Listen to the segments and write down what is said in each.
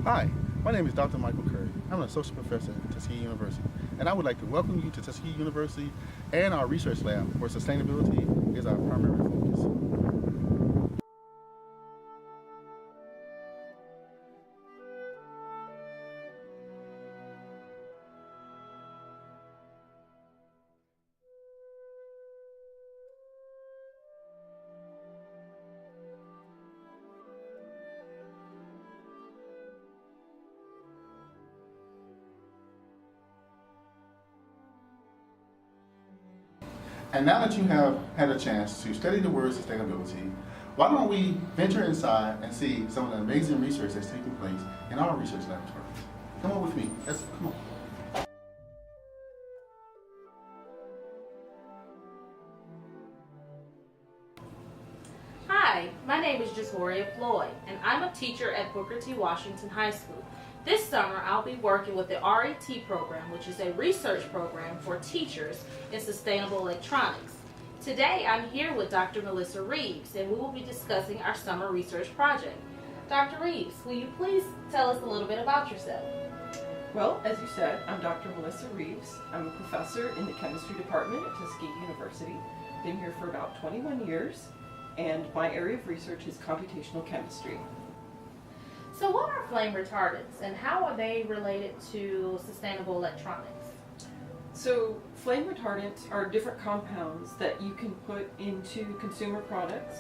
Hi, my name is Dr. Michael Curry. I'm an associate professor at Tuskegee University, and I would like to welcome you to Tuskegee University and our research lab, where sustainability is our primary focus. And now that you have had a chance to study the word sustainability, why don't we venture inside and see some of the amazing research that's taking place in our research laboratories? Come on with me. Come on. Hi, my name is Shatori Floyd, and I'm a teacher at Booker T. Washington High School. This summer, I'll be working with the RET program, which is a research program for teachers in sustainable electronics. Today, I'm here with Dr. Melissa Reeves, and we will be discussing our summer research project. Dr. Reeves, will you please tell us a little bit about yourself? Well, as you said, I'm Dr. Melissa Reeves. I'm a professor in the chemistry department at Tuskegee University. Been here for about 21 years, and my area of research is computational chemistry. So what are flame retardants, and how are they related to sustainable electronics? So flame retardants are different compounds that you can put into consumer products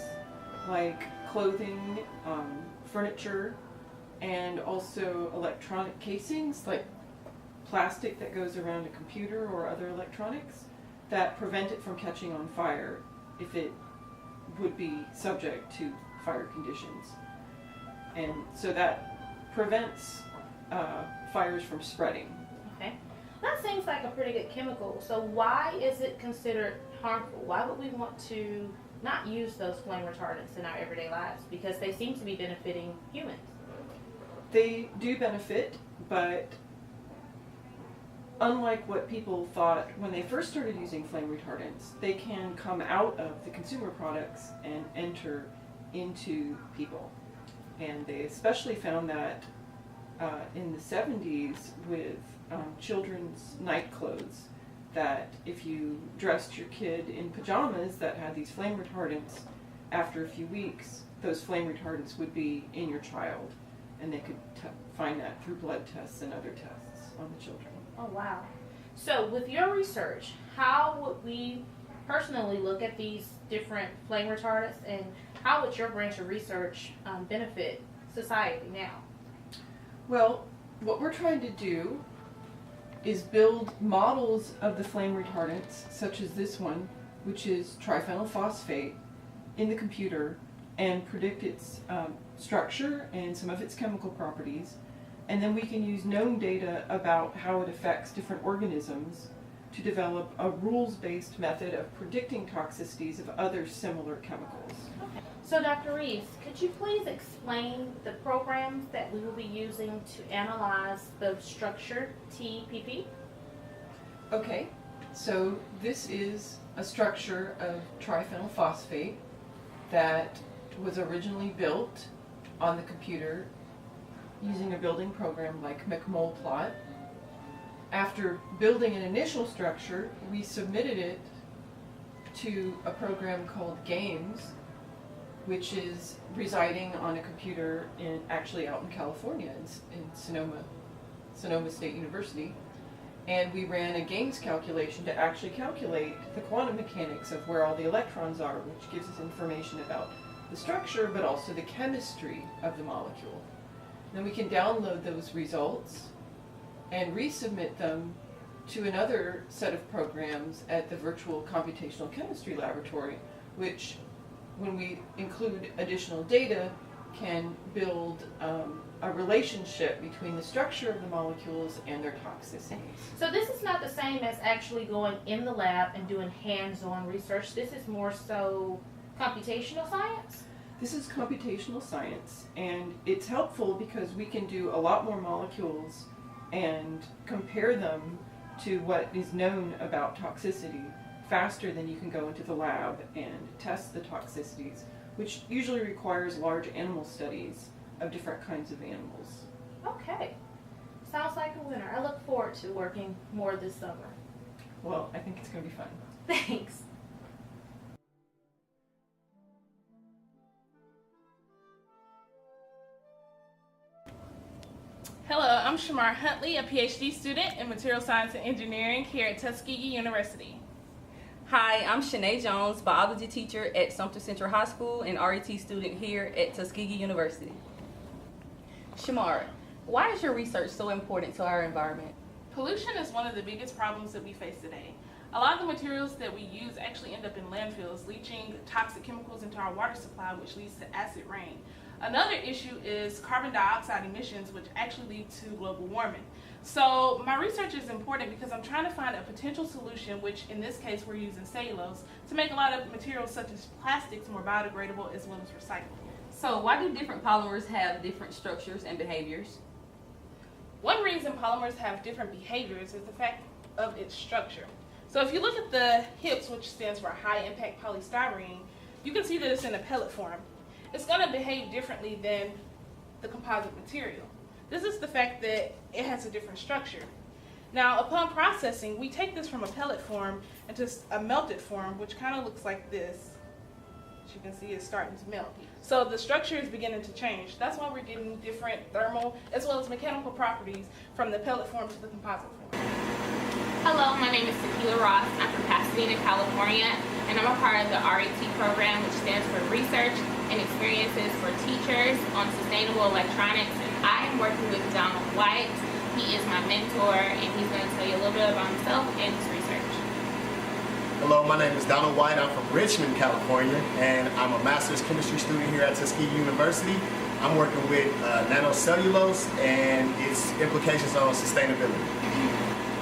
like clothing, furniture, and also electronic casings like plastic that goes around a computer or other electronics that prevent it from catching on fire if it would be subject to fire conditions. And so that prevents fires from spreading. Okay. That seems like a pretty good chemical. So why is it considered harmful? Why would we want to not use those flame retardants in our everyday lives? Because they seem to be benefiting humans. They do benefit, but unlike what people thought when they first started using flame retardants, they can come out of the consumer products and enter into people. And they especially found that in the 70s with children's night clothes, that if you dressed your kid in pajamas that had these flame retardants, after a few weeks, those flame retardants would be in your child. And they could find that through blood tests and other tests on the children. Oh, wow. So with your research, how would we personally look at these different flame retardants, and how would your branch of research benefit society now? Well, what we're trying to do is build models of the flame retardants, such as this one, which is triphenyl phosphate, in the computer and predict its structure and some of its chemical properties. And then we can use known data about how it affects different organisms to develop a rules-based method of predicting toxicities of other similar chemicals. Okay. So Dr. Reeves, could you please explain the programs that we will be using to analyze the structure TPP? Okay, so this is a structure of triphenyl phosphate that was originally built on the computer using a building program like McMoleplot. After building an initial structure, we submitted it to a program called GAMES, which is residing on a computer actually out in California, in Sonoma State University. And we ran a GAMES calculation to actually calculate the quantum mechanics of where all the electrons are, which gives us information about the structure, but also the chemistry of the molecule. Then we can download those results and resubmit them to another set of programs at the Virtual Computational Chemistry Laboratory, which, when we include additional data, can build a relationship between the structure of the molecules and their toxicities. So this is not the same as actually going in the lab and doing hands-on research. This is more so computational science? This is computational science, and it's helpful because we can do a lot more molecules and compare them to what is known about toxicity faster than you can go into the lab and test the toxicities, which usually requires large animal studies of different kinds of animals. Okay. Sounds like a winner. I look forward to working more this summer. Well, I think it's going to be fun. Thanks. Hello, I'm Shamar Huntley, a PhD student in Material Science and Engineering here at Tuskegee University. Hi, I'm Shanae Jones, biology teacher at Sumter Central High School and RET student here at Tuskegee University. Shamar, why is your research so important to our environment? Pollution is one of the biggest problems that we face today. A lot of the materials that we use actually end up in landfills, leaching toxic chemicals into our water supply, which leads to acid rain. Another issue is carbon dioxide emissions, which actually lead to global warming. So my research is important because I'm trying to find a potential solution, which in this case we're using cellulose, to make a lot of materials such as plastics more biodegradable as well as recyclable. So why do different polymers have different structures and behaviors? One reason polymers have different behaviors is the fact of its structure. So if you look at the HIPS, which stands for high impact polystyrene, you can see that it's in a pellet form. It's going to behave differently than the composite material. This is the fact that it has a different structure. Now, upon processing, we take this from a pellet form into a melted form, which kind of looks like this. As you can see, it's starting to melt. So the structure is beginning to change. That's why we're getting different thermal as well as mechanical properties from the pellet form to the composite form. Hello, my name is Tequila Ross. I'm from Pasadena, California, and I'm a part of the RET program, which stands for Research and Experiences for Teachers on Sustainable Electronics. And I am working with Donald White. He is my mentor, and he's going to tell you a little bit about himself and his research. Hello, my name is Donald White. I'm from Richmond, California, and I'm a master's chemistry student here at Tuskegee University. I'm working with nanocellulose and its implications on sustainability.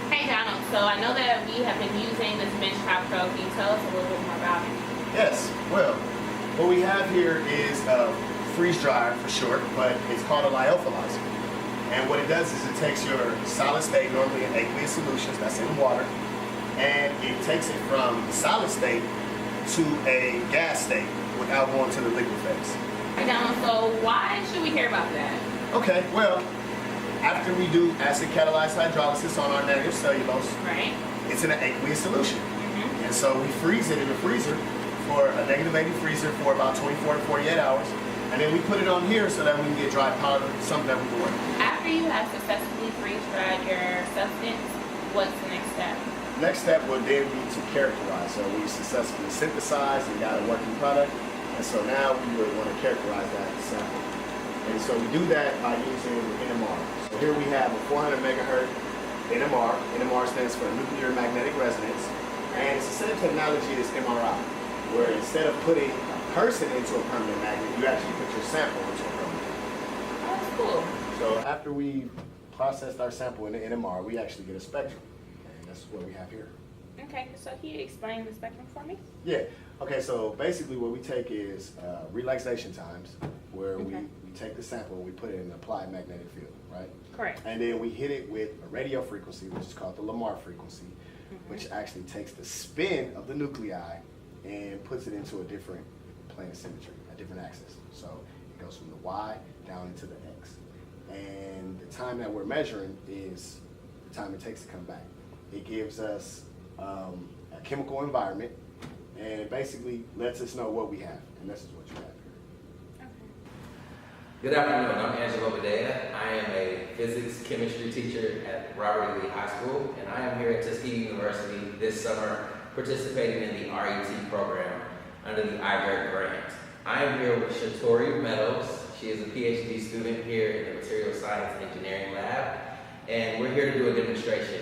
Hey Donald, so I know that we have been using this benchtop probe. Can you tell us a little bit more about it? Yes, well, what we have here is a freeze dryer for short, but it's called a lyophilizer. And what it does is it takes your solid state, normally in aqueous solutions, that's in water, and it takes it from the solid state to a gas state without going to the liquid phase. Hey Donald, so why should we care about that? Okay, well, after we do acid catalyzed hydrolysis on our nanocellulose, Right? it's in an aqueous solution. And so we freeze it in the freezer for a negative 80 freezer for about 24 to 48 hours. And then we put it on here so that we can get dry powder, something that we can work with. After you have successfully freeze-dried your substance, what's the next step? Next step would then be to characterize. So we successfully synthesized and got a working product. And so now we would want to characterize that sample. And so we do that by using NMR. So here we have a 400 megahertz NMR. NMR stands for nuclear magnetic resonance. And it's the same technology as MRI, where instead of putting a person into a permanent magnet, you actually put your sample into a permanent magnet. Oh, that's cool. So after we processed our sample in the NMR, we actually get a spectrum. And that's what we have here. Okay, so can you explain the spectrum for me? Yeah. Okay, so basically what we take is relaxation times, where we take the sample and we put it in an applied magnetic field, right? Correct. And then we hit it with a radio frequency, which is called the Lamar frequency, which actually takes the spin of the nuclei and puts it into a different plane of symmetry, a different axis. So it goes from the Y down into the X. And the time that we're measuring is the time it takes to come back. It gives us a chemical environment, and it basically lets us know what we have, and this is what you have here. Good afternoon, I'm Angelo Bedea. I am a physics chemistry teacher at Robert E. Lee High School, and I am here at Tuskegee University this summer participating in the RET program under the IGERT grant. I am here with Shatori Meadows. She is a PhD student here in the Material Science Engineering Lab, and we're here to do a demonstration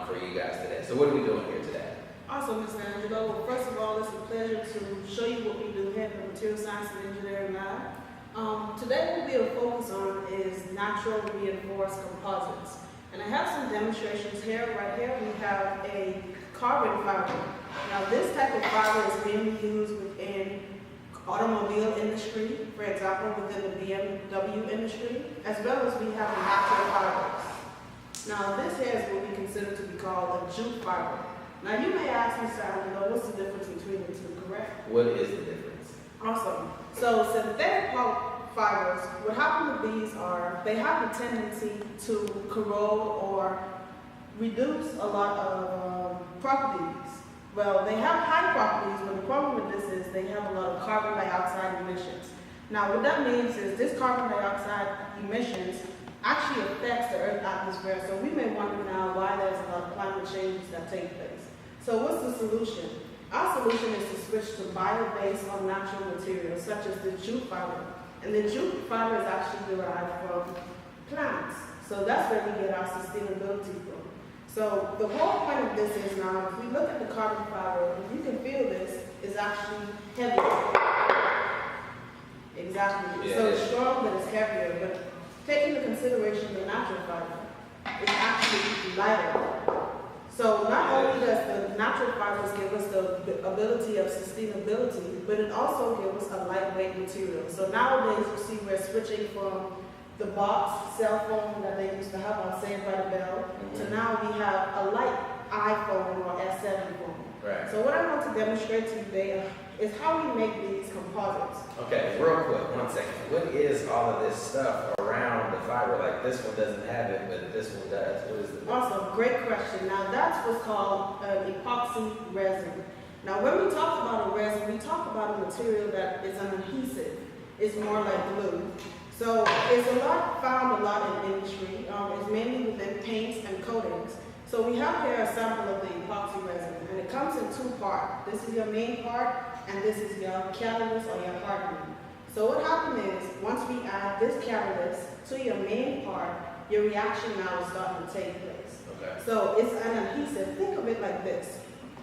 for you guys today. So what are we doing here today? Awesome, Mr. Angelo. Well, first of all, it's a pleasure to show you what we do here at the Material Science and Engineering Lab. Today what we'll focus on is natural reinforced composites. And I have some demonstrations here. Right here we have a carbon fiber. Now this type of fiber is being used within automobile industry, for example within the BMW industry, as well as we have natural fibers. Now this here is what we consider to be called a jute fiber. Now you may ask me, Angelo, what's the difference between the two, correct? What is the difference? Awesome. So synthetic fibers, what happens with these are they have a tendency to corrode or reduce a lot of properties. Well, they have high properties, but the problem with this is they have a lot of carbon dioxide emissions. Now, what that means is this carbon dioxide emissions actually affects the Earth's atmosphere, so we may wonder now why there's a lot of climate changes that take place. So what's the solution? Our solution is to switch to bio-based or natural materials, such as the jute fiber. And the jute fiber is actually derived from plants. So that's where we get our sustainability from. So the whole point of this is now, if we look at the carbon fiber, if you can feel this, it's actually heavy. Exactly. Yeah, So it's strong, but it's heavier. But taking into consideration the natural fiber, it's actually lighter. So not only does the natural fibers give us the ability of sustainability, but it also gives us a lightweight material. So nowadays you see we're switching from the box cell phone that they used to have on Saved by the Bell to now we have a light iPhone or S7 phone. Right. So what I want to demonstrate to you today is how we make these composites. Okay, real quick, 1 second. What is all of this stuff around the fiber? Like this one doesn't have it, but this one does. What is it? Awesome, great question. Now that's what's called epoxy resin. Now when we talk about a resin, we talk about a material that is an adhesive. It's more like glue. So it's found a lot in industry. It's mainly within paints and coatings. So we have here a sample of the epoxy resin, and it comes in two parts. This is your main part, and this is your catalyst or your hardening. So what happens is, once we add this catalyst to your main part, your reaction now is starting to take place. Okay. So it's an adhesive. Think of it like this.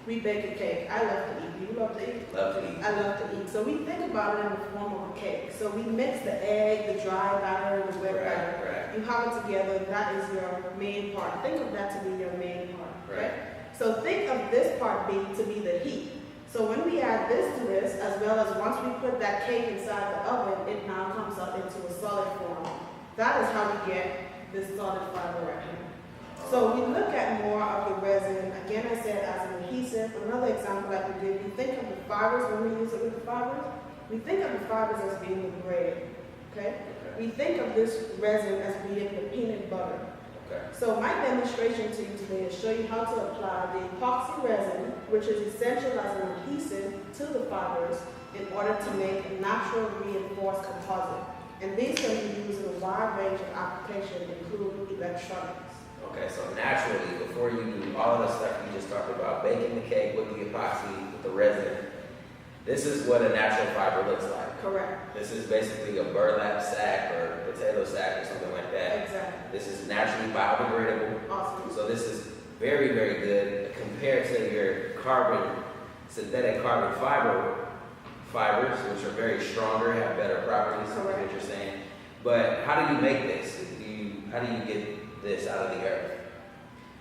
We bake a cake. I love to eat. You love to eat? Love to eat. I love to eat. So we think about it in the form of a cake. So we mix the egg, the dry batter, and the wet batter. Right. You have it together. That is your main part. Think of that to be your main part. Right. Okay? So think of this part to be the heat. So when we add this to this, as well as once we put that cake inside the oven, it now comes up into a solid form. That is how we get this solid fiber right here. So we look at more of the resin, again I said as an adhesive. Another example I can give you, think of the fibers when we use it with the fibers. We think of the fibers as being the bread, okay? We think of this resin as being the peanut butter. Okay. So my demonstration to you today is show you how to apply the epoxy resin, which is essential as an adhesive to the fibers in order to make a natural reinforced composite. And these can be used in a wide range of applications, including electronics. Okay, so naturally, before you do all of the stuff you just talked about, baking the cake with the epoxy, with the resin, this is what a natural fiber looks like. Correct. This is basically a burlap sack or potato sack or something like that. Exactly. This is naturally biodegradable. Awesome. So this is very, very good compared to your synthetic carbon fibers, which are very stronger, have better properties, Correct. what you're saying. But how do you make this? How do you get this out of the earth?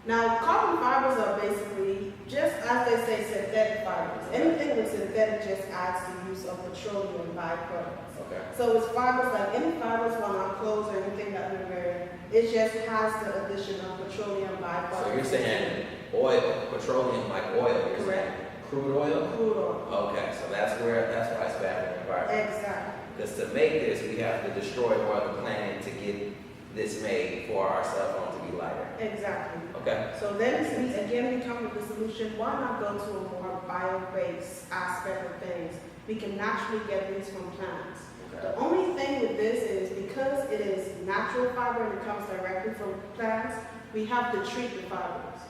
Now, carbon fibers are basically, just as they say, synthetic fibers. Anything with synthetic just adds the use of petroleum byproducts. Okay. So it's fibers like any fibers on our clothes or anything that we're wearing, it just has the addition of petroleum byproducts. So you're saying oil, petroleum like oil, you're saying crude oil? Crude oil. Okay, so that's why it's bad for the environment. Exactly. Because to make this, we have to destroy more of the planet to get this made for our cell phone to be lighter. Exactly. Okay. So then we come with the solution. Why not go to a more bio-based aspect of things? We can naturally get these from plants. Okay. The only thing with this is because it is natural fiber and it comes directly from plants, we have to treat the fibers.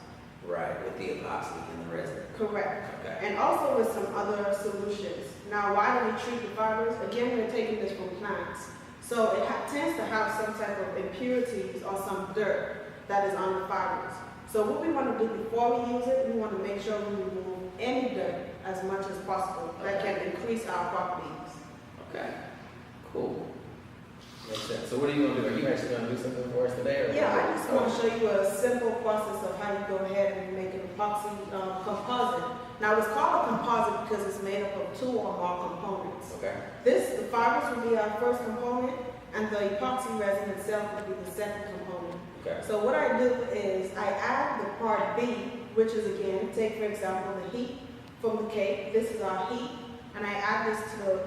Right, with the epoxy and the resin. Correct. Okay. And also with some other solutions. Now, why do we treat the fibers? Again, we're taking this from plants. So it tends to have some type of impurities or some dirt that is on the fibers. So what we want to do before we use it, we want to make sure we remove any dirt as much as possible that can increase our properties. Okay. Cool. Makes sense. So what are you going to do? Are you actually going to do something for us today? Or Yeah, I just want to show you a simple process of how you go ahead and make an epoxy composite. Now it's called a composite because it's made up of two or more components. Okay. The fibers will be our first component, and the epoxy resin itself will be the second component. Okay. So what I do is I add the part B, which is again, take for example the heat from the cake. This is our heat, and I add this to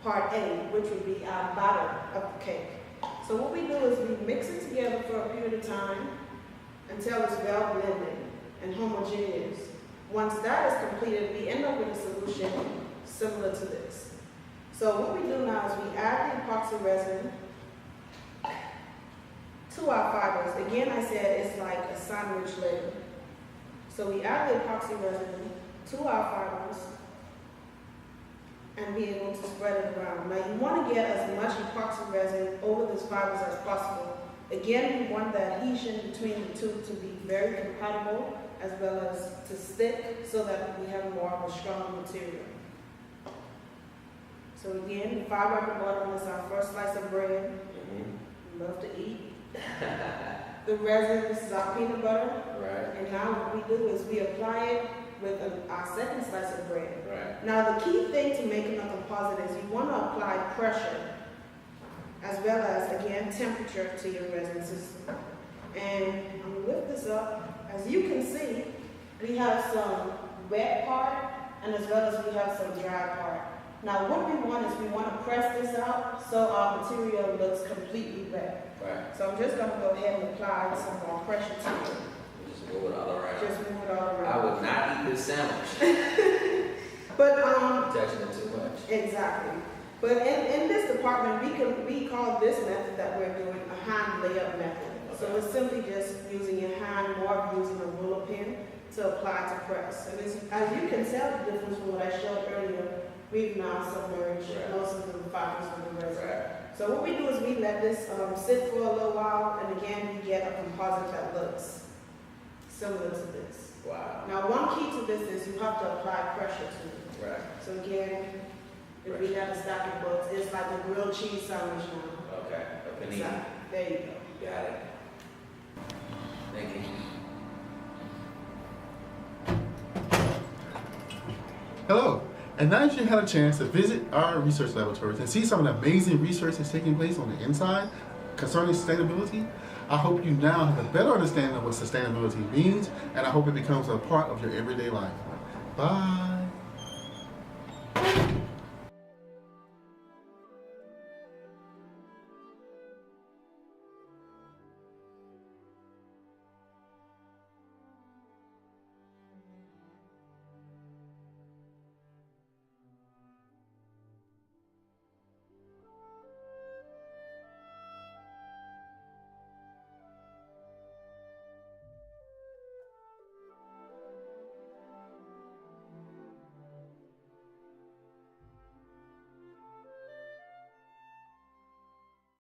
part A, which would be our batter of the cake. So what we do is we mix it together for a period of time until it's well blended and homogeneous. Once that is completed, we end up with a solution similar to this. So what we do now is we add the epoxy resin to our fibers. Again, I said it's like a sandwich layer. So we add the epoxy resin to our fibers and be able to spread it around. Now you want to get as much epoxy resin over these fibers as possible. Again, we want the adhesion between the two to be very compatible as well as to stick so that we have more of a strong material. So again, 5 at the bottom is our first slice of bread. Love to eat. The resin, this is our peanut butter. Right. And now what we do is we apply it with our second slice of bread. Right. Now the key thing to making a composite is you want to apply pressure as well as, again, temperature to your resin system. And I'm going to lift this up. As you can see, we have some wet part and as well as we have some dry part. Now what we want is we want to press this out so our material looks completely wet. Right. So I'm just going to go ahead and apply some more pressure to it. Just move it all around. Just move it all I around. would not eat this sandwich. But Touching it too much. exactly. But in this department, we call this method that we're doing a hand layup method. So it's simply just using your hand, more of using a ruler pin to apply to press. And as you can tell the difference from what I showed earlier, we've now submerged most of the fibers of the resin. Right. So what we do is we let this sit for a little while, and again, we get a composite that looks similar to this. Wow. Now, one key to this is you have to apply pressure to it. Right. So again, if we have a stack of books, it's like a grilled cheese sandwich now. Okay. A panini. So, there you go. Got it. Thank you. Hello, and now that you had a chance to visit our research laboratories and see some of the amazing research that's taking place on the inside concerning sustainability, I hope you now have a better understanding of what sustainability means, and I hope it becomes a part of your everyday life. Bye.